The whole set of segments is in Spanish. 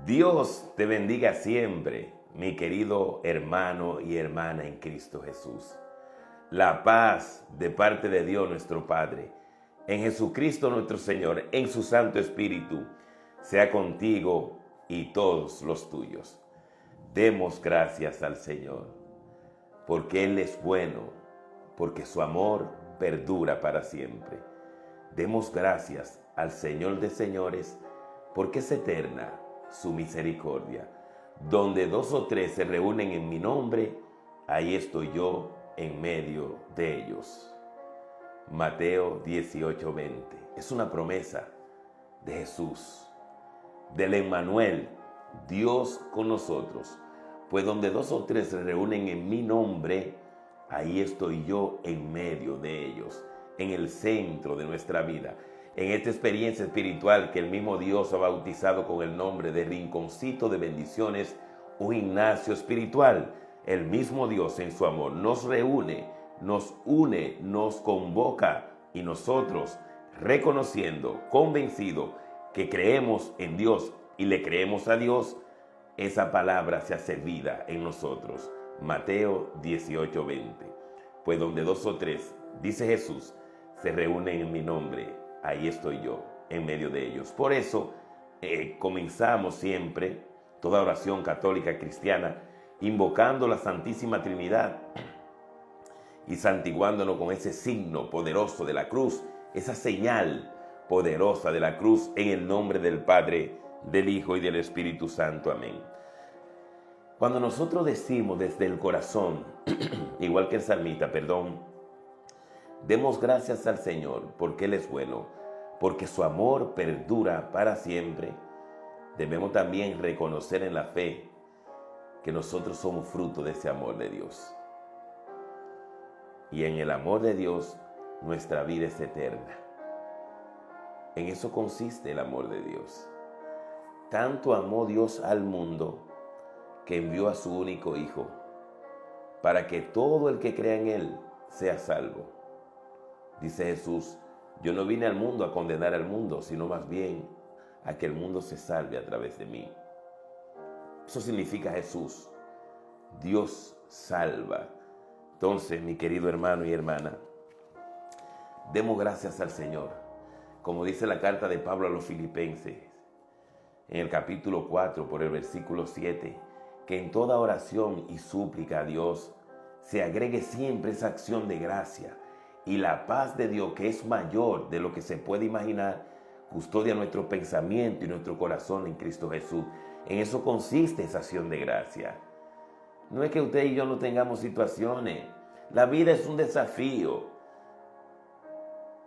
Dios te bendiga siempre, mi querido hermano y hermana en Cristo Jesús. La paz de parte de Dios nuestro Padre, en Jesucristo nuestro Señor, en su Santo Espíritu, sea contigo y todos los tuyos. Demos gracias al Señor, porque Él es bueno, porque su amor perdura para siempre. Demos gracias al Señor de señores, porque es eterna su misericordia. Donde dos o tres se reúnen en mi nombre, ahí estoy yo en medio de ellos. Mateo 18:20. Es una promesa de Jesús, del Emmanuel, Dios con nosotros. Pues donde dos o tres se reúnen en mi nombre, ahí estoy yo en medio de ellos, en el centro de nuestra vida, en esta experiencia espiritual que el mismo Dios ha bautizado con el nombre de Rinconcito de Bendiciones, un gimnasio espiritual. El mismo Dios en su amor nos reúne, nos une, nos convoca, y nosotros, reconociendo, convencido que creemos en Dios y le creemos a Dios, esa palabra se hace vida en nosotros. Mateo 18:20. Pues donde dos o tres, dice Jesús, se reúnen en mi nombre, ahí estoy yo, en medio de ellos. Por eso comenzamos siempre toda oración católica cristiana invocando la Santísima Trinidad y santiguándonos con ese signo poderoso de la cruz, esa señal poderosa de la cruz, en el nombre del Padre, del Hijo y del Espíritu Santo. Amén. Cuando nosotros decimos desde el corazón, igual que el salmista, demos gracias al Señor porque Él es bueno, porque su amor perdura para siempre. Debemos también reconocer en la fe que nosotros somos fruto de ese amor de Dios. Y en el amor de Dios, nuestra vida es eterna. En eso consiste el amor de Dios. Tanto amó Dios al mundo que envió a su único Hijo, para que todo el que crea en Él sea salvo. Dice Jesús, yo no vine al mundo a condenar al mundo, sino más bien a que el mundo se salve a través de mí. Eso significa Jesús. Dios salva. Entonces, mi querido hermano y hermana, demos gracias al Señor. Como dice la carta de Pablo a los Filipenses, en el capítulo 4, por el versículo 7, que en toda oración y súplica a Dios se agregue siempre esa acción de gracia, y la paz de Dios, que es mayor de lo que se puede imaginar, custodia nuestro pensamiento y nuestro corazón en Cristo Jesús. En eso consiste esa acción de gracia. No es que usted y yo no tengamos situaciones. La vida es un desafío.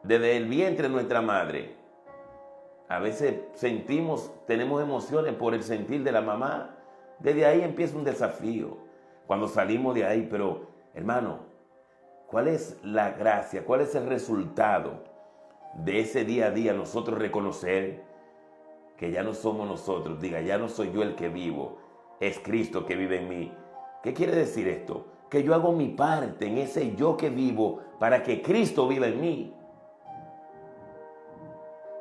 Desde el vientre de nuestra madre, a veces tenemos emociones por el sentir de la mamá. Desde ahí empieza un desafío. Cuando salimos de ahí, pero hermano, ¿cuál es la gracia? ¿Cuál es el resultado de ese día a día? Nosotros reconocer que ya no somos nosotros. Diga, ya no soy yo el que vivo, es Cristo que vive en mí. ¿Qué quiere decir esto? Que yo hago mi parte en ese yo que vivo para que Cristo viva en mí.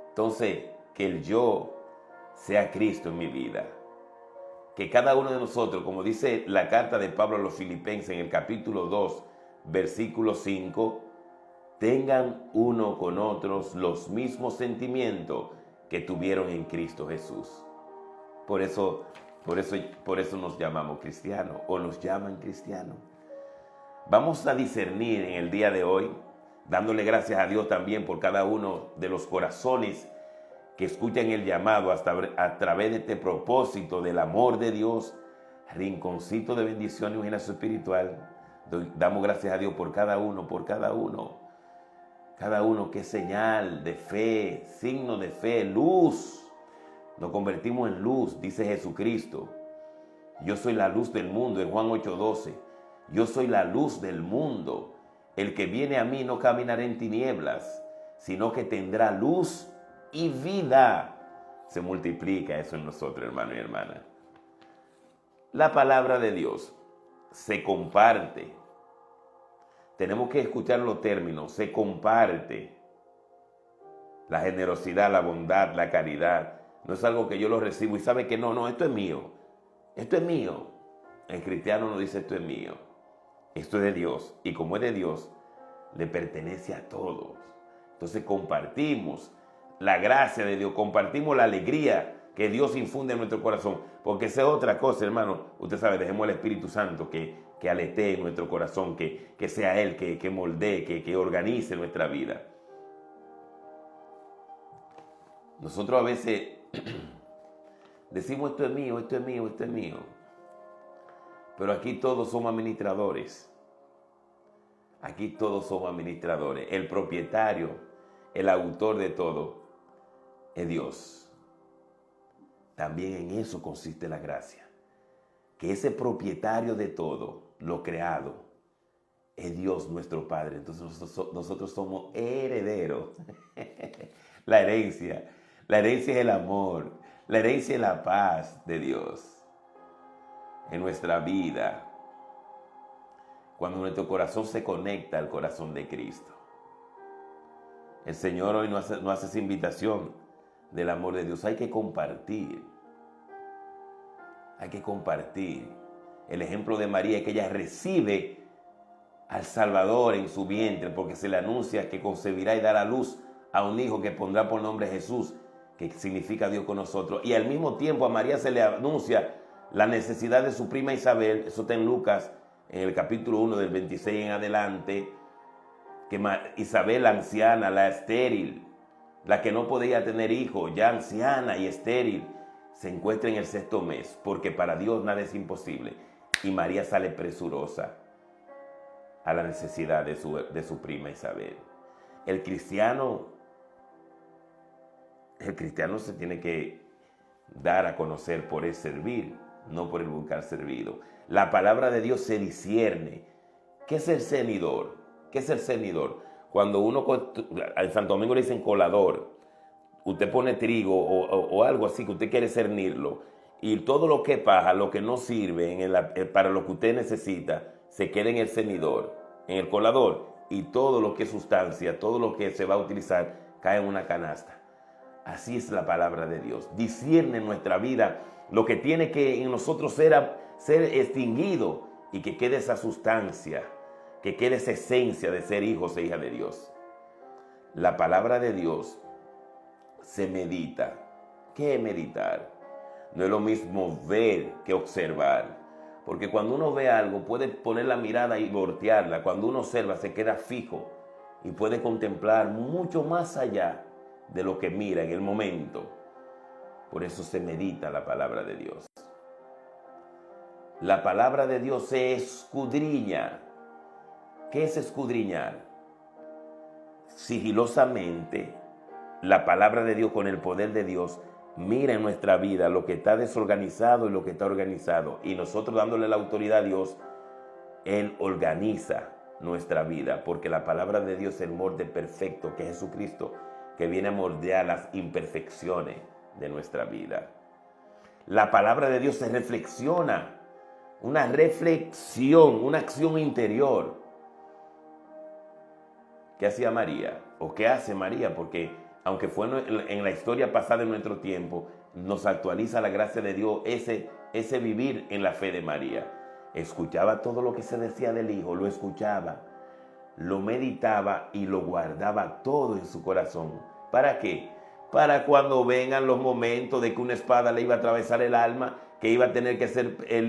Entonces, que el yo sea Cristo en mi vida. Que cada uno de nosotros, como dice la carta de Pablo a los Filipenses en el capítulo 2, versículo 5, tengan uno con otros los mismos sentimientos que tuvieron en Cristo Jesús. Por eso nos llamamos cristianos, o nos llaman cristianos. Vamos a discernir en el día de hoy, dándole gracias a Dios también por cada uno de los corazones que escuchan el llamado a través de este propósito del amor de Dios, Rinconcito de Bendiciones y un gimnasio espiritual. Damos gracias a Dios por cada uno, cada uno que es señal de fe, signo de fe, luz. Nos convertimos en luz, dice Jesucristo. Yo soy la luz del mundo, en Juan 8:12. Yo soy la luz del mundo. El que viene a mí no caminará en tinieblas, sino que tendrá luz y vida. Se multiplica eso en nosotros, hermano y hermana. La palabra de Dios se comparte. Tenemos que escuchar los términos. Se comparte. La generosidad, la bondad, la caridad, No es algo que yo lo recibo y sabe que no, esto es mío. Esto es mío. El cristiano no dice esto es mío. Esto es de Dios. Y como es de Dios, le pertenece a todos. Entonces compartimos la gracia de Dios, compartimos la alegría que Dios infunde en nuestro corazón. Porque esa es otra cosa, hermano. Usted sabe, dejemos al Espíritu Santo que aletee en nuestro corazón, que sea Él, que moldee, que organice nuestra vida. Nosotros a veces decimos esto es mío, esto es mío, esto es mío. Pero aquí todos somos administradores. Aquí todos somos administradores. El propietario, el autor de todo, es Dios. También en eso consiste la gracia. Que ese propietario de todo, lo creado, es Dios nuestro Padre. Entonces nosotros somos herederos. La herencia es el amor. La herencia es la paz de Dios en nuestra vida. Cuando nuestro corazón se conecta al corazón de Cristo. El Señor hoy nos hace esa invitación del amor de Dios. Hay que compartir. Hay que compartir. El ejemplo de María es que ella recibe al Salvador en su vientre porque se le anuncia que concebirá y dará a luz a un hijo que pondrá por nombre Jesús, que significa Dios con nosotros. Y al mismo tiempo a María se le anuncia la necesidad de su prima Isabel. Eso está en Lucas, en el capítulo 1 del 26 en adelante, que Isabel, la anciana, la estéril, la que no podía tener hijos, ya anciana y estéril, se encuentra en el 6º mes, porque para Dios nada es imposible. Y María sale presurosa a la necesidad de su prima Isabel. El cristiano se tiene que dar a conocer por el servir, no por el buscar servido. La palabra de Dios se discierne. ¿Qué es el cernidor? ¿Qué es el cernidor? Cuando uno, en Santo Domingo le dicen colador, usted pone trigo o algo así que usted quiere cernirlo, y todo lo que es paja, lo que no sirve para lo que usted necesita, se queda en el cernidor, en el colador, y todo lo que es sustancia, todo lo que se va a utilizar, cae en una canasta. Así es la palabra de Dios. Discierne en nuestra vida lo que tiene que en nosotros ser extinguido y que quede esa sustancia, que quede esa esencia de ser hijos e hijas de Dios. La palabra de Dios se medita. ¿Qué es meditar? No es lo mismo ver que observar. Porque cuando uno ve algo puede poner la mirada y voltearla. Cuando uno observa se queda fijo y puede contemplar mucho más allá de lo que mira en el momento. Por eso se medita la palabra de Dios. La palabra de Dios se escudriña. ¿Qué es escudriñar? Sigilosamente, la palabra de Dios con el poder de Dios mira en nuestra vida lo que está desorganizado y lo que está organizado. Y nosotros dándole la autoridad a Dios, Él organiza nuestra vida. Porque la palabra de Dios es el molde perfecto que es Jesucristo, que viene a moldear las imperfecciones de nuestra vida. La palabra de Dios se reflexiona, una reflexión, una acción interior. ¿Qué hacía María? ¿O qué hace María? Porque aunque fue en la historia pasada de nuestro tiempo, nos actualiza la gracia de Dios, ese vivir en la fe de María. Escuchaba todo lo que se decía del Hijo, lo escuchaba, lo meditaba y lo guardaba todo en su corazón. ¿Para qué? Para cuando vengan los momentos de que una espada le iba a atravesar el alma, que iba a tener que ser el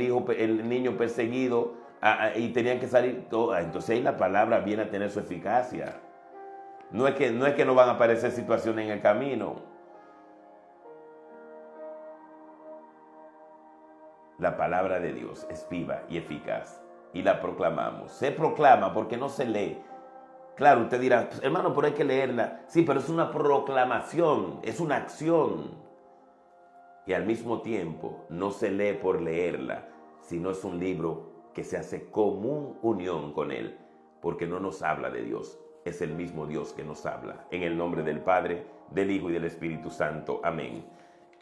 niño perseguido y tenían que salir todo. Entonces ahí la palabra viene a tener su eficacia. No es que no van a aparecer situaciones en el camino. La palabra de Dios es viva y eficaz y la proclamamos. Se proclama porque no se lee. Claro, usted dirá, hermano, pero hay que leerla. Sí, pero es una proclamación, es una acción. Y al mismo tiempo no se lee por leerla, sino es un libro que se hace común unión con Él, porque no nos habla de Dios, es el mismo Dios que nos habla. En el nombre del Padre, del Hijo y del Espíritu Santo. Amén.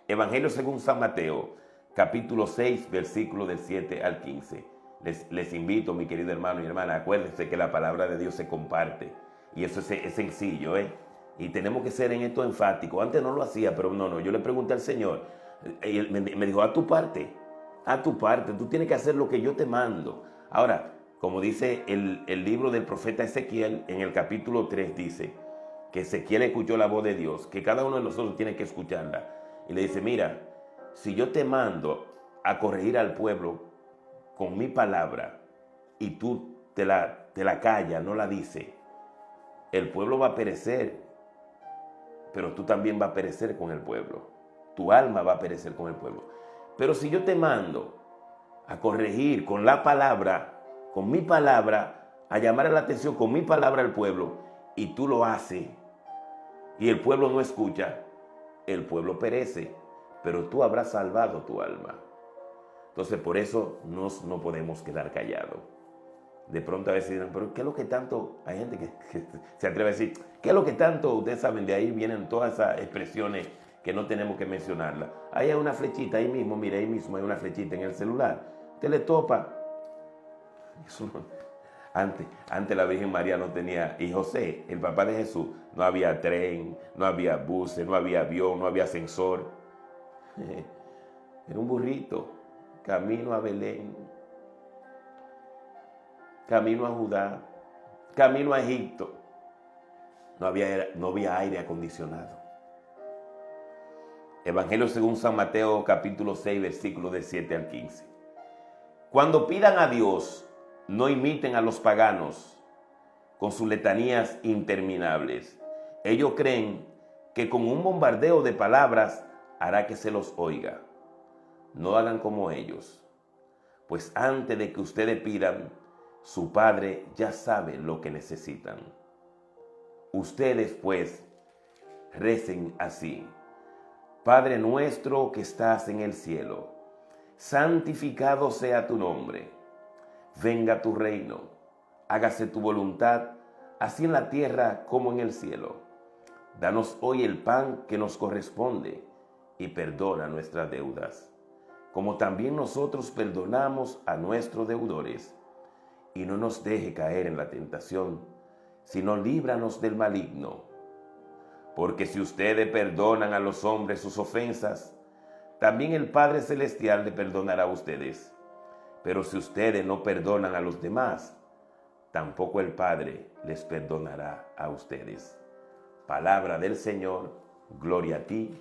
Evangelio según San Mateo, capítulo 6, versículo del 7 al 15. Les invito, mi querido hermano y hermana, acuérdense que la palabra de Dios se comparte. Y eso es sencillo, Y tenemos que ser en esto enfáticos. Antes no lo hacía, pero no, yo le pregunté al Señor. Y él me dijo, a tu parte, tú tienes que hacer lo que yo te mando. Ahora, como dice el libro del profeta Ezequiel, en el capítulo 3 dice que Ezequiel escuchó la voz de Dios, que cada uno de nosotros tiene que escucharla. Y le dice, mira, si yo te mando a corregir al pueblo con mi palabra y tú te la callas, no la dices, el pueblo va a perecer, pero tú también vas a perecer con el pueblo. Tu alma va a perecer con el pueblo. Pero si yo te mando a corregir con la palabra, con mi palabra, a llamar la atención con mi palabra al pueblo, y tú lo haces, y el pueblo no escucha, el pueblo perece, pero tú habrás salvado tu alma. Entonces por eso no podemos quedar callados. De pronto a veces dicen, pero ¿qué es lo que tanto? Hay gente que se atreve a decir, ¿qué es lo que tanto? Ustedes saben, de ahí vienen todas esas expresiones que no tenemos que mencionarlas. Ahí hay una flechita, ahí mismo, mire, ahí mismo hay una flechita en el celular. Usted le topa. Eso no. Antes la Virgen María no tenía, y José, el papá de Jesús, no había tren, no había buses, no había avión, no había ascensor. Era un burrito, camino a Belén, camino a Judá, camino a Egipto. No había aire acondicionado. Evangelio según San Mateo, capítulo 6, versículos del 7 al 15. Cuando pidan a Dios, no imiten a los paganos con sus letanías interminables. Ellos creen que con un bombardeo de palabras hará que se los oiga. No hagan como ellos, pues antes de que ustedes pidan, su Padre ya sabe lo que necesitan. Ustedes, pues, recen así. Padre nuestro que estás en el cielo, santificado sea tu nombre. Venga tu reino, hágase tu voluntad, así en la tierra como en el cielo. Danos hoy el pan que nos corresponde y perdona nuestras deudas, como también nosotros perdonamos a nuestros deudores. Y no nos deje caer en la tentación, sino líbranos del maligno. Porque si ustedes perdonan a los hombres sus ofensas, también el Padre Celestial le perdonará a ustedes. Pero si ustedes no perdonan a los demás, tampoco el Padre les perdonará a ustedes. Palabra del Señor, gloria a ti,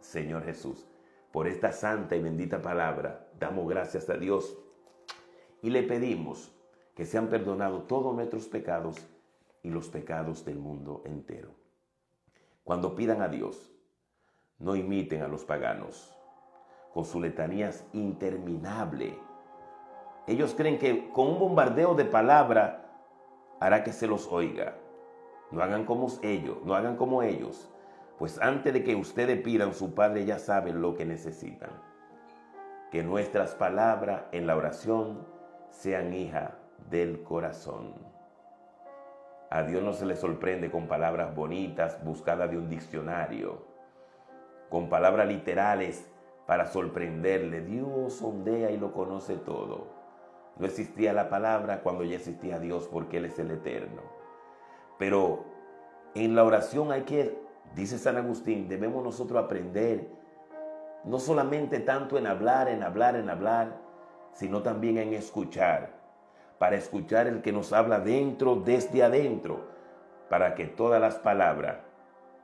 Señor Jesús. Por esta santa y bendita palabra, damos gracias a Dios y le pedimos que sean perdonados todos nuestros pecados y los pecados del mundo entero. Cuando pidan a Dios, no imiten a los paganos con sus letanías interminables. Ellos creen que con un bombardeo de palabra hará que se los oiga. No hagan como ellos, pues antes de que ustedes pidan, su Padre ya sabe lo que necesitan. Que nuestras palabras en la oración sean hijas del corazón. A Dios no se le sorprende con palabras bonitas buscadas de un diccionario, con palabras literales para sorprenderle. Dios sondea y lo conoce todo. No existía la palabra cuando ya existía Dios, porque Él es el eterno. Pero en la oración dice San Agustín, debemos nosotros aprender no solamente tanto en hablar, sino también en escuchar. Para escuchar el que nos habla desde adentro, para que todas las palabras,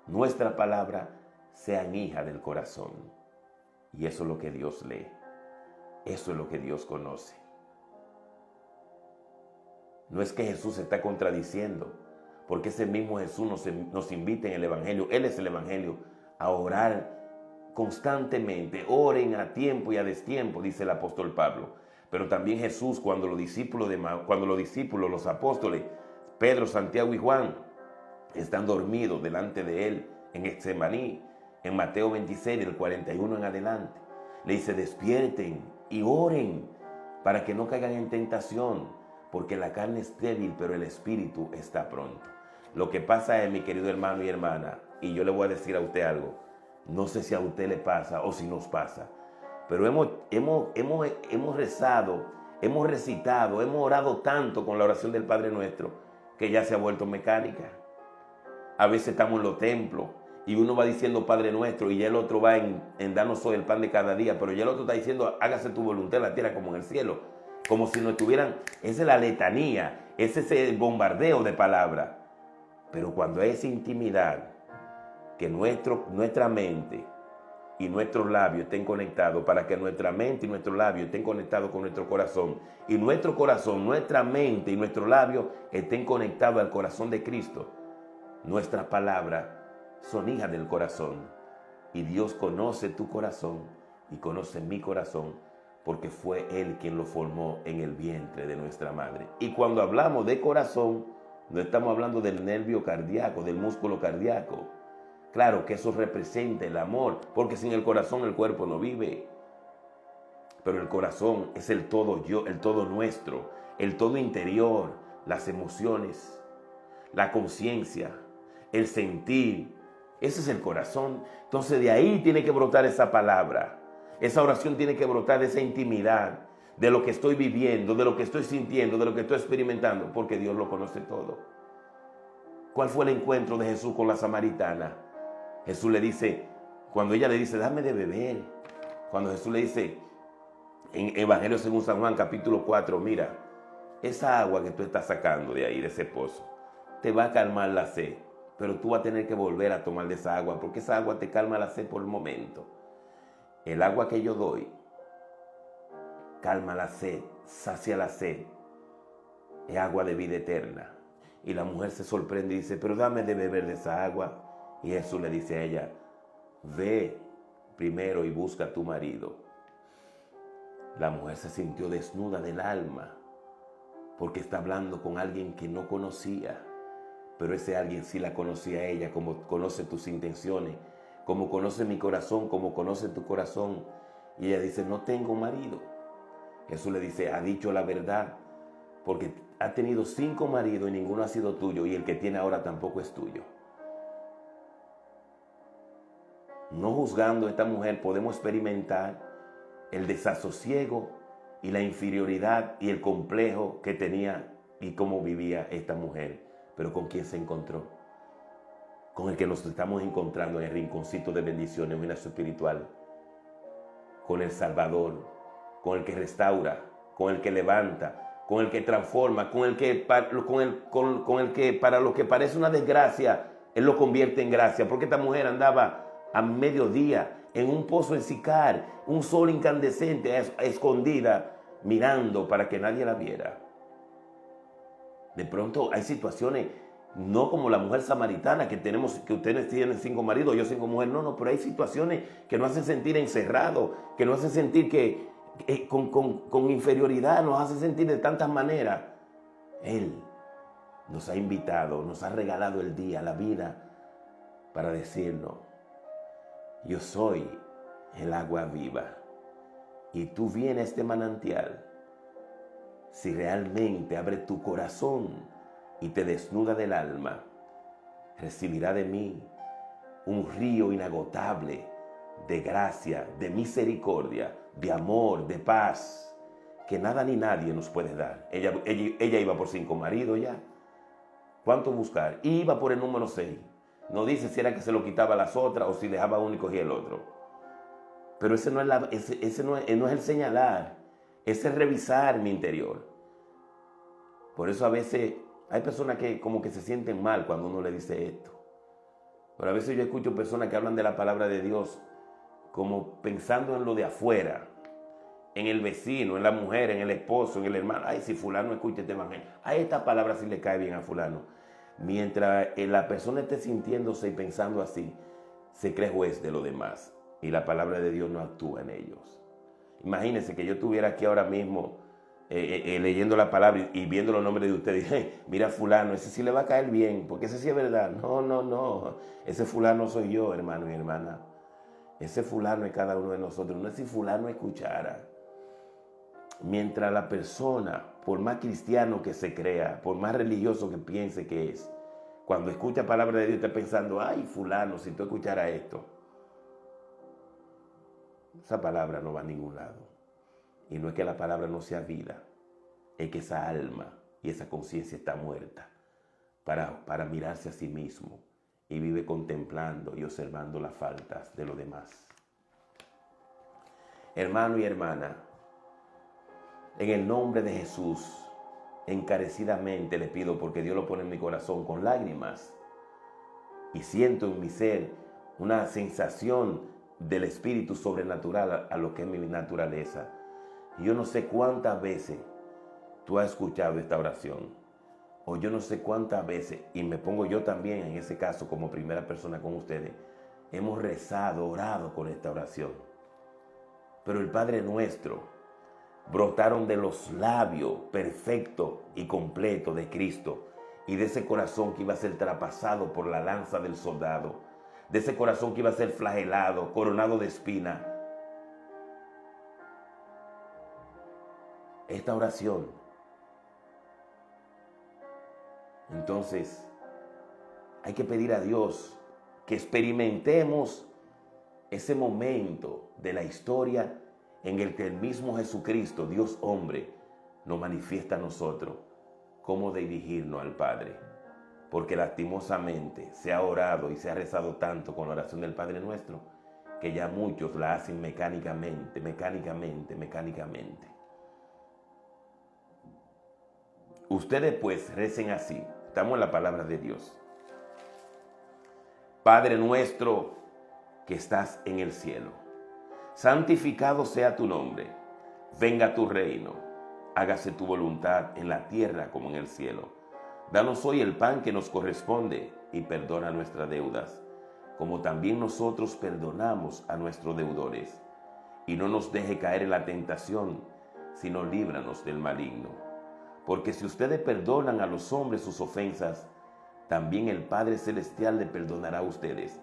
nuestra palabra, sean hijas del corazón. Y eso es lo que Dios lee, eso es lo que Dios conoce. No es que Jesús se está contradiciendo, porque ese mismo Jesús nos invita en el Evangelio, Él es el Evangelio, a orar constantemente. Oren a tiempo y a destiempo, dice el apóstol Pablo. Pero también Jesús, cuando los discípulos, los apóstoles, Pedro, Santiago y Juan, están dormidos delante de Él en Getsemaní, en Mateo 26, del 41 en adelante, le dice, despierten y oren para que no caigan en tentación, porque la carne es débil, pero el espíritu está pronto. Lo que pasa es, mi querido hermano y hermana, y yo le voy a decir a usted algo, no sé si a usted le pasa o si nos pasa, pero hemos rezado, hemos recitado, hemos orado tanto con la oración del Padre Nuestro, que ya se ha vuelto mecánica. A veces estamos en los templos y uno va diciendo Padre Nuestro y ya el otro va en danos hoy el pan de cada día, pero ya el otro está diciendo hágase tu voluntad en la tierra como en el cielo. Como si no estuvieran, esa es la letanía, ese es el bombardeo de palabras. Pero cuando es intimidad, que nuestra mente y nuestros labios estén conectados, para que nuestra mente y nuestros labios estén conectados con nuestro corazón, y nuestro corazón, nuestra mente y nuestros labios estén conectados al corazón de Cristo, nuestras palabras son hijas del corazón. Y Dios conoce tu corazón y conoce mi corazón, porque fue Él quien lo formó en el vientre de nuestra madre. Y cuando hablamos de corazón, no estamos hablando del nervio cardíaco, del músculo cardíaco. Claro que eso representa el amor, porque sin el corazón el cuerpo no vive. Pero el corazón es el todo yo, el todo nuestro, el todo interior, las emociones, la conciencia, el sentir. Ese es el corazón. Entonces de ahí tiene que brotar esa palabra. Esa oración tiene que brotar de esa intimidad, de lo que estoy viviendo, de lo que estoy sintiendo, de lo que estoy experimentando, porque Dios lo conoce todo. ¿Cuál fue el encuentro de Jesús con la samaritana? Jesús le dice, cuando ella le dice, dame de beber. Cuando Jesús le dice, en Evangelio según San Juan, capítulo 4, mira, esa agua que tú estás sacando de ahí, de ese pozo, te va a calmar la sed, pero tú vas a tener que volver a tomar de esa agua, porque esa agua te calma la sed por el momento. El agua que yo doy calma la sed, sacia la sed, es agua de vida eterna. Y la mujer se sorprende y dice, pero dame de beber de esa agua. Y Jesús le dice a ella, ve primero y busca a tu marido. La mujer se sintió desnuda del alma, porque está hablando con alguien que no conocía, pero ese alguien sí la conocía a ella, como conoce tus intenciones, como conoce mi corazón, como conoce tu corazón. Y ella dice, no tengo marido. Jesús le dice, ha dicho la verdad, porque ha tenido 5 maridos y ninguno ha sido tuyo, y el que tiene ahora tampoco es tuyo. No juzgando a esta mujer, podemos experimentar el desasosiego y la inferioridad y el complejo que tenía y cómo vivía esta mujer. Pero ¿con quién se encontró? Con el que nos estamos encontrando en el rinconcito de bendiciones, una espiritual. Con el Salvador, con el que restaura, con el que levanta, con el que transforma, con el que para lo que parece una desgracia, Él lo convierte en gracia. Porque esta mujer andaba a mediodía en un pozo en Sicar, un sol incandescente, escondida, mirando para que nadie la viera. De pronto hay situaciones, no como la mujer samaritana, que ustedes tienen 5 maridos, yo 5 mujeres, no, pero hay situaciones que nos hacen sentir encerrados, que nos hacen sentir con inferioridad, nos hacen sentir de tantas maneras. Él nos ha invitado, nos ha regalado el día, la vida, para decirnos, yo soy el agua viva y tú vienes a este manantial. Si realmente abre tu corazón y te desnuda del alma, recibirá de mí un río inagotable de gracia, de misericordia, de amor, de paz, que nada ni nadie nos puede dar. Ella iba por 5 maridos ya. ¿Cuánto buscar? Iba por el número 6. No dice si era que se lo quitaba a las otras o si dejaba uno y cogía el otro. Pero ese no es el señalar, ese es revisar mi interior. Por eso a veces hay personas que como que se sienten mal cuando uno le dice esto. Pero a veces yo escucho personas que hablan de la palabra de Dios como pensando en lo de afuera, en el vecino, en la mujer, en el esposo, en el hermano. Ay, si fulano escucha este evangelio, a esta palabra sí le cae bien a fulano. Mientras la persona esté sintiéndose y pensando así, se cree juez de lo demás y la palabra de Dios no actúa en ellos. Imagínense que yo estuviera aquí ahora mismo leyendo la palabra y viendo los nombres de ustedes. Hey, mira fulano, ese sí le va a caer bien, porque ese sí es verdad. No. Ese fulano soy yo, hermano y hermana. Ese fulano es cada uno de nosotros. No es si fulano escuchara. Mientras la persona, por más cristiano que se crea, por más religioso que piense que es, cuando escucha palabra de Dios está pensando, ay fulano, si tú escucharas esto, esa palabra no va a ningún lado. Y no es que la palabra no sea vida, es que esa alma y esa conciencia está muerta para mirarse a sí mismo y vive contemplando y observando las faltas de los demás. Hermano y hermana, en el nombre de Jesús, encarecidamente le pido, porque Dios lo pone en mi corazón con lágrimas, y siento en mi ser una sensación del espíritu sobrenatural a lo que es mi naturaleza. Y yo no sé cuántas veces tú has escuchado esta oración, o yo no sé cuántas veces, y me pongo yo también en ese caso como primera persona con ustedes, hemos rezado, orado con esta oración. Pero el Padre Nuestro brotaron de los labios perfectos y completos de Cristo, y de ese corazón que iba a ser traspasado por la lanza del soldado, de ese corazón que iba a ser flagelado, coronado de espina. Esta oración, entonces, hay que pedir a Dios que experimentemos ese momento de la historia en el que el mismo Jesucristo, Dios hombre, nos manifiesta a nosotros cómo dirigirnos al Padre. Porque lastimosamente se ha orado y se ha rezado tanto con la oración del Padre Nuestro que ya muchos la hacen mecánicamente. Ustedes pues recen así. Estamos en la palabra de Dios. Padre nuestro que estás en el cielo, santificado sea tu nombre. Venga tu reino. Hágase tu voluntad en la tierra como en el cielo. Danos hoy el pan que nos corresponde y perdona nuestras deudas, como también nosotros perdonamos a nuestros deudores. Y no nos deje caer en la tentación, sino líbranos del maligno. Porque si ustedes perdonan a los hombres sus ofensas, también el Padre Celestial le perdonará a ustedes.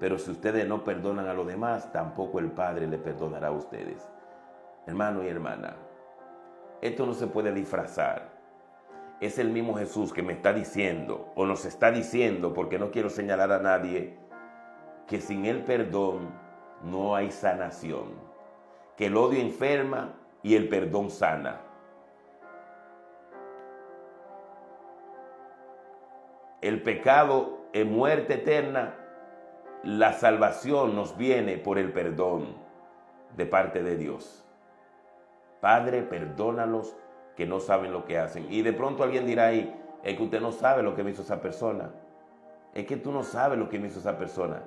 Pero si ustedes no perdonan a los demás, tampoco el Padre le perdonará a ustedes. Hermano y hermana, esto no se puede disfrazar. Es el mismo Jesús que me está diciendo, o nos está diciendo, porque no quiero señalar a nadie, que sin el perdón no hay sanación, que el odio enferma y el perdón sana. El pecado es muerte eterna, la salvación nos viene por el perdón de parte de Dios. Padre, perdónalos que no saben lo que hacen. Y de pronto alguien dirá ahí, es que usted no sabe lo que me hizo esa persona. Es que tú no sabes lo que me hizo esa persona.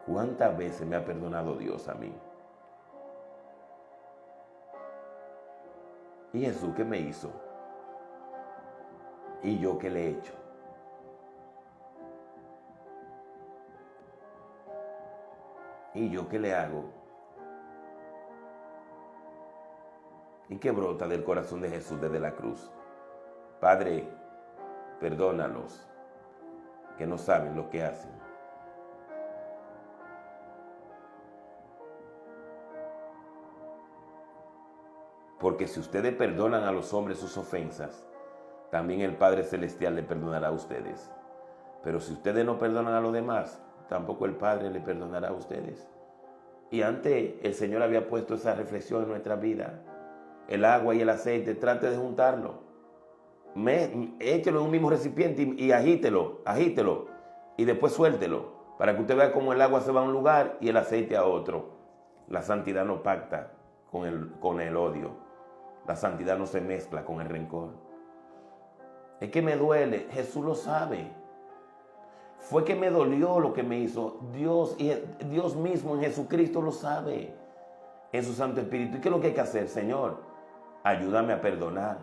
¿Cuántas veces me ha perdonado Dios a mí? ¿Y Jesús qué me hizo? ¿Y yo qué le he hecho? ¿Y yo qué le hago? ¿Y qué brota del corazón de Jesús desde la cruz? Padre, perdónalos, que no saben lo que hacen. Porque si ustedes perdonan a los hombres sus ofensas, también el Padre Celestial le perdonará a ustedes. Pero si ustedes no perdonan a los demás, tampoco el Padre le perdonará a ustedes. Y antes el Señor había puesto esa reflexión en nuestra vida. El agua y el aceite, trate de juntarlo. Échelo en un mismo recipiente y agítelo. Y después suéltelo. Para que usted vea cómo el agua se va a un lugar y el aceite a otro. La santidad no pacta con el odio. La santidad no se mezcla con el rencor. Es que me duele. Jesús lo sabe. Fue que me dolió lo que me hizo. Dios mismo en Jesucristo lo sabe. En su Santo Espíritu. ¿Y qué es lo que hay que hacer, Señor? Ayúdame a perdonar.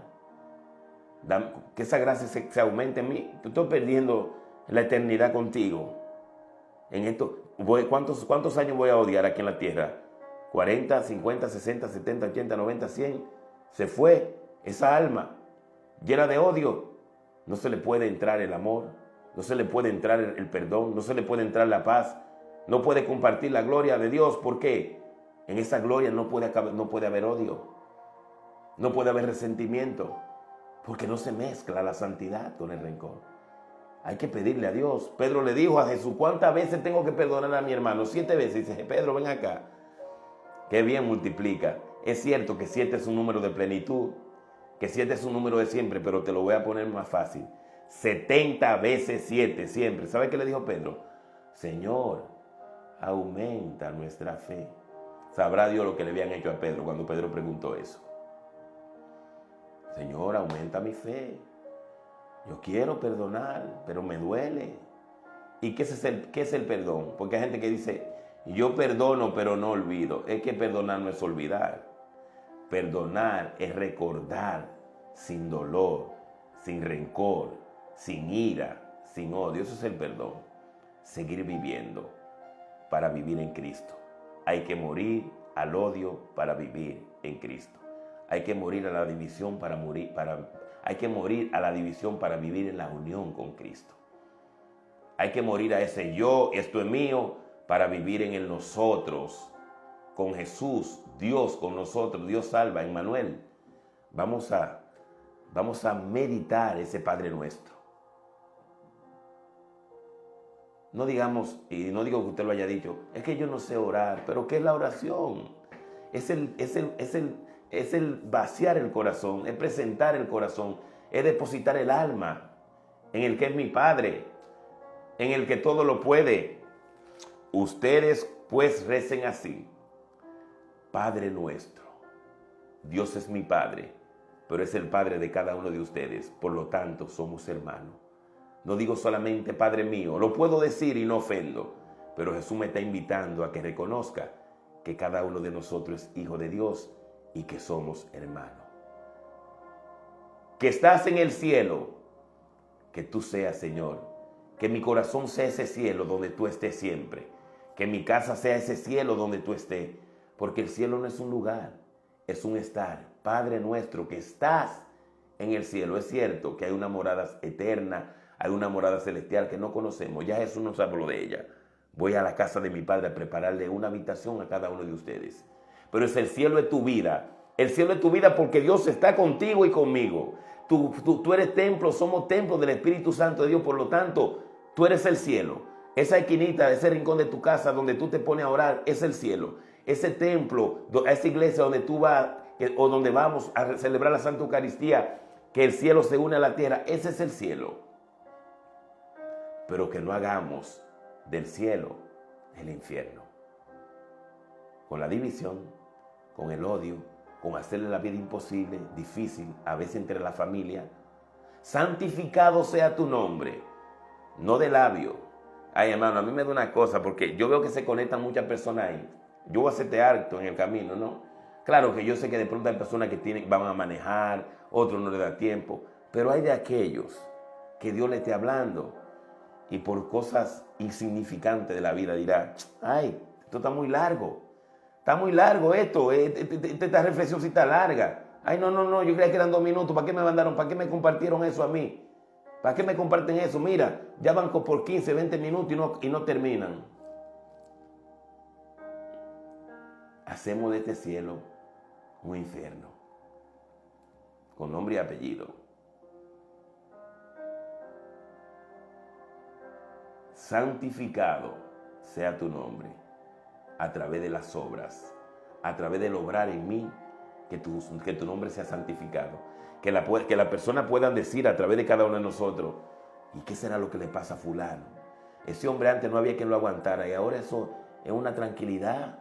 Que esa gracia se aumente en mí. Estoy perdiendo la eternidad contigo. En esto, ¿cuántos años voy a odiar aquí en la tierra? 40, 50, 60, 70, 80, 90, 100. Se fue esa alma llena de odio. No se le puede entrar el amor. No se le puede entrar el perdón. No se le puede entrar la paz. No puede compartir la gloria de Dios. ¿Por qué? En esa gloria no puede haber odio. No puede haber resentimiento. Porque no se mezcla la santidad con el rencor. Hay que pedirle a Dios. Pedro le dijo a Jesús, ¿cuántas veces tengo que perdonar a mi hermano? 7 veces. Dice, Pedro, ven acá. Qué bien multiplica. Es cierto que 7 es un número de plenitud, que 7 es un número de siempre, pero te lo voy a poner más fácil. 70 veces 7 siempre. ¿Sabe qué le dijo Pedro? Señor, aumenta nuestra fe. Sabrá Dios lo que le habían hecho a Pedro cuando Pedro preguntó eso. Señor, aumenta mi fe. Yo quiero perdonar, pero me duele. ¿Y qué es el perdón? Porque hay gente que dice, yo perdono, pero no olvido. Es que perdonar no es olvidar. Perdonar es recordar sin dolor, sin rencor, sin ira, sin odio. Eso es el perdón. Seguir viviendo para vivir en Cristo. Hay que morir al odio para vivir en Cristo. Hay que morir a la división hay que morir a la división para vivir en la unión con Cristo. Hay que morir a ese yo, esto es mío, para vivir en el nosotros, con Jesús, Dios con nosotros, Dios salva, Emmanuel. Vamos a meditar ese Padre Nuestro. No digamos, y no digo que usted lo haya dicho, es que yo no sé orar, pero ¿qué es la oración? Es el vaciar el corazón, es presentar el corazón, es depositar el alma en el que es mi Padre, en el que todo lo puede. Ustedes pues recen así: Padre nuestro. Dios es mi Padre, pero es el Padre de cada uno de ustedes, por lo tanto somos hermanos. No digo solamente Padre mío, lo puedo decir y no ofendo, pero Jesús me está invitando a que reconozca que cada uno de nosotros es hijo de Dios y que somos hermanos. Que estás en el cielo, que tú seas, Señor, que mi corazón sea ese cielo donde tú estés siempre, que mi casa sea ese cielo donde tú estés, porque el cielo no es un lugar, es un estar. Padre nuestro que estás en el cielo. Es cierto que hay una morada eterna, hay una morada celestial que no conocemos. Ya Jesús nos habló de ella. Voy a la casa de mi Padre a prepararle una habitación a cada uno de ustedes. Pero es el cielo de tu vida. El cielo de tu vida porque Dios está contigo y conmigo. Tú eres templo, somos templo del Espíritu Santo de Dios. Por lo tanto, tú eres el cielo. Esa esquinita, ese rincón de tu casa donde tú te pones a orar, es el cielo. Ese templo, esa iglesia donde tú vas o donde vamos a celebrar la Santa Eucaristía, que el cielo se une a la tierra, ese es el cielo. Pero que no hagamos del cielo el infierno. Con la división, con el odio, con hacerle la vida imposible, difícil, a veces entre la familia. Santificado sea tu nombre, no de labio. Ay, hermano, a mí me da una cosa, porque yo veo que se conectan muchas personas ahí. Yo voy a hacerte harto en el camino, ¿no? Claro que yo sé que de pronto hay personas que van a manejar, otros no les da tiempo, pero hay de aquellos que Dios le esté hablando y por cosas insignificantes de la vida dirá, ay, esto está muy largo esto, esta reflexioncita larga. Ay, no, yo creía que eran 2 minutos, ¿para qué me mandaron? ¿Para qué me compartieron eso a mí? ¿Para qué me comparten eso? Mira, ya van por 15, 20 minutos y no terminan. Hacemos de este cielo un infierno, con nombre y apellido. Santificado sea tu nombre, a través de las obras, a través del obrar en mí, que tu nombre sea santificado. Que la persona pueda decir a través de cada uno de nosotros, ¿y qué será lo que le pasa a fulano? Ese hombre antes no había quien lo aguantara y ahora eso es una tranquilidad.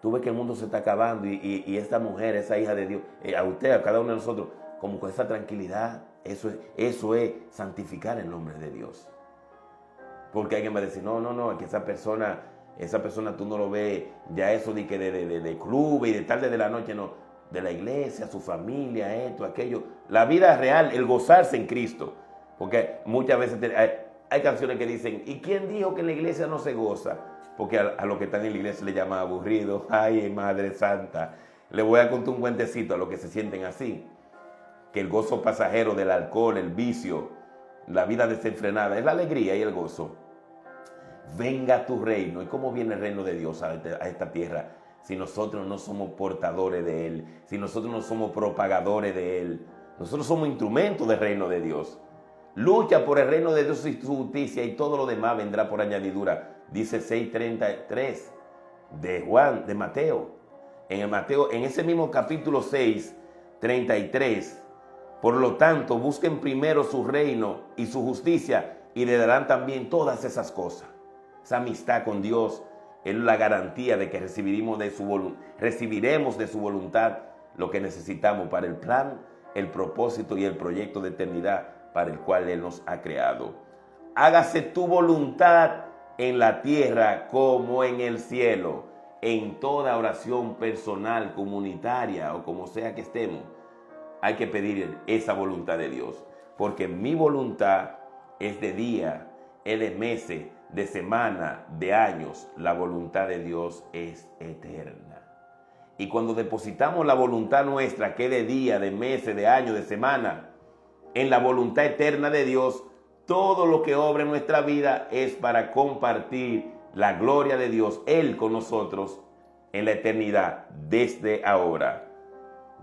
Tú ves que el mundo se está acabando y esta mujer, esa hija de Dios, a usted, a cada uno de nosotros, como con esa tranquilidad, eso es santificar el nombre de Dios. Porque alguien va a decir, no, es que esa persona tú no lo ves, ya eso de club y de tarde de la noche, no, de la iglesia, su familia, esto, aquello, la vida real, el gozarse en Cristo. Porque muchas veces hay canciones que dicen, ¿y quién dijo que en la iglesia no se goza? Porque a los que están en la iglesia le llaman aburrido. Ay, Madre Santa, le voy a contar un cuentecito a los que se sienten así. Que el gozo pasajero del alcohol, el vicio, la vida desenfrenada, es la alegría y el gozo. Venga tu reino. ¿Y cómo viene el reino de Dios a esta tierra si nosotros no somos portadores de Él? Si nosotros no somos propagadores de Él. Nosotros somos instrumentos del reino de Dios. Lucha por el reino de Dios y su justicia y todo lo demás vendrá por añadidura. Dice 6:33 de Mateo. En ese mismo capítulo 6:33, Por lo tanto, busquen primero su reino y su justicia y le darán también todas esas cosas. Esa amistad con Dios es la garantía de que recibiremos de su voluntad lo que necesitamos para el plan, el propósito y el proyecto de eternidad para el cual Él nos ha creado. Hágase tu voluntad en la tierra como en el cielo. En toda oración personal, comunitaria o como sea que estemos, hay que pedir esa voluntad de Dios. Porque mi voluntad es de día, es de meses, de semana, de años. La voluntad de Dios es eterna. Y cuando depositamos la voluntad nuestra, que es de día, de meses, de años, de semana, en la voluntad eterna de Dios, todo lo que obra en nuestra vida es para compartir la gloria de Dios, Él con nosotros en la eternidad, desde ahora.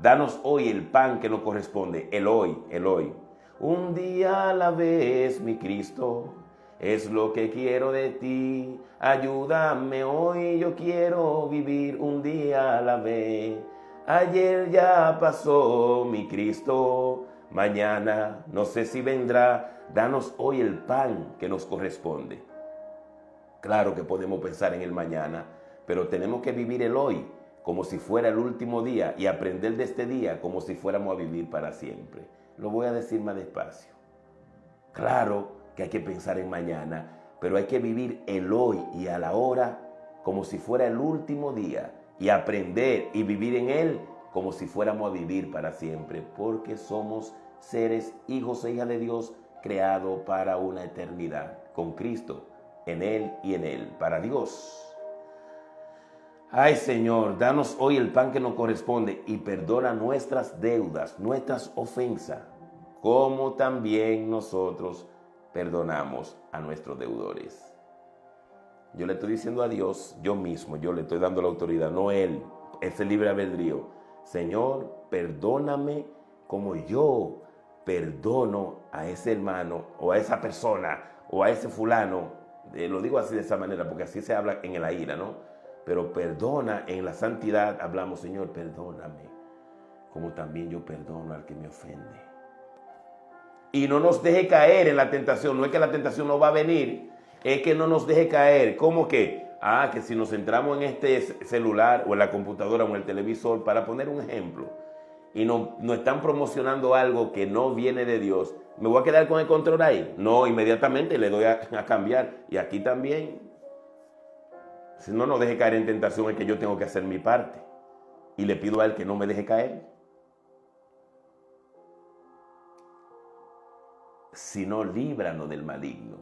Danos hoy el pan que nos corresponde, el hoy, el hoy. Un día a la vez, mi Cristo, es lo que quiero de ti. Ayúdame hoy, yo quiero vivir un día a la vez. Ayer ya pasó, mi Cristo, mañana no sé si vendrá. Danos hoy el pan que nos corresponde. Claro que podemos pensar en el mañana, pero tenemos que vivir el hoy como si fuera el último día y aprender de este día como si fuéramos a vivir para siempre. Lo voy a decir más despacio. Claro que hay que pensar en mañana, pero hay que vivir el hoy y a la hora como si fuera el último día y aprender y vivir en él como si fuéramos a vivir para siempre, porque somos seres, hijos e hijas de Dios, creados para una eternidad con Cristo, en Él y en Él, para Dios. Ay, Señor, danos hoy el pan que nos corresponde y perdona nuestras deudas, nuestras ofensas, como también nosotros perdonamos a nuestros deudores. Yo le estoy diciendo a Dios, yo mismo, yo le estoy dando la autoridad, no Él, ese libre albedrío. Señor, perdóname como yo perdono a ese hermano o a esa persona o a ese fulano. Lo digo así de esa manera porque así se habla en la ira, ¿no? Pero perdona, en la santidad hablamos, Señor, perdóname, como también yo perdono al que me ofende. Y no nos deje caer en la tentación. No es que la tentación no va a venir, es que no nos deje caer. ¿Cómo que? Que si nos centramos en este celular o en la computadora o en el televisor, para poner un ejemplo, y no están promocionando algo que no viene de Dios, ¿me voy a quedar con el control ahí? No, inmediatamente le doy a cambiar. Y aquí también. Si no nos deje caer en tentación, es que yo tengo que hacer mi parte. Y le pido a Él que no me deje caer. Sino líbranos del maligno.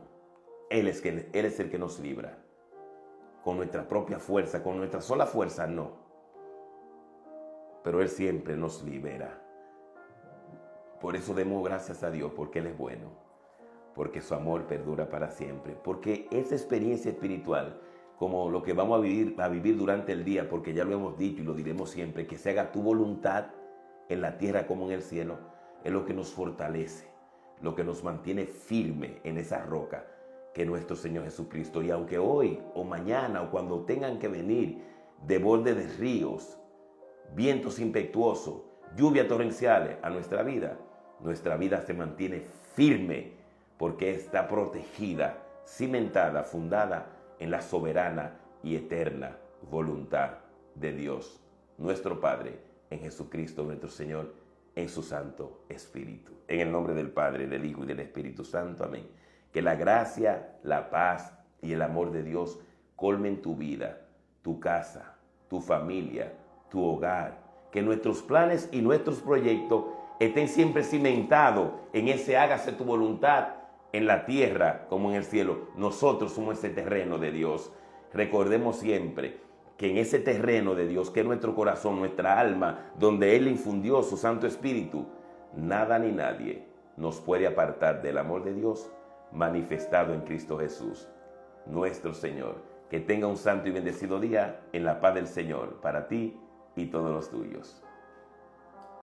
Él es el que nos libra. Con nuestra propia fuerza, con nuestra sola fuerza, no. Pero Él siempre nos libera. Por eso demos gracias a Dios, porque Él es bueno. Porque su amor perdura para siempre. Porque esa experiencia espiritual, como lo que vamos a vivir durante el día, porque ya lo hemos dicho y lo diremos siempre, que se haga tu voluntad en la tierra como en el cielo, es lo que nos fortalece, lo que nos mantiene firme en esa roca que es nuestro Señor Jesucristo. Y aunque hoy o mañana o cuando tengan que venir de borde de ríos, vientos impetuosos, lluvias torrenciales a nuestra vida se mantiene firme porque está protegida, cimentada, fundada en la soberana y eterna voluntad de Dios, nuestro Padre, en Jesucristo nuestro Señor, en su Santo Espíritu. En el nombre del Padre, del Hijo y del Espíritu Santo. Amén. Que la gracia, la paz y el amor de Dios colmen tu vida, tu casa, tu familia, tu hogar. Que nuestros planes y nuestros proyectos estén siempre cimentados en ese hágase tu voluntad en la tierra como en el cielo. Nosotros somos ese terreno de Dios. Recordemos siempre que en ese terreno de Dios, que es nuestro corazón, nuestra alma, donde Él infundió su Santo Espíritu, nada ni nadie nos puede apartar del amor de Dios manifestado en Cristo Jesús, nuestro Señor. Que tenga un santo y bendecido día en la paz del Señor para ti y todos los tuyos.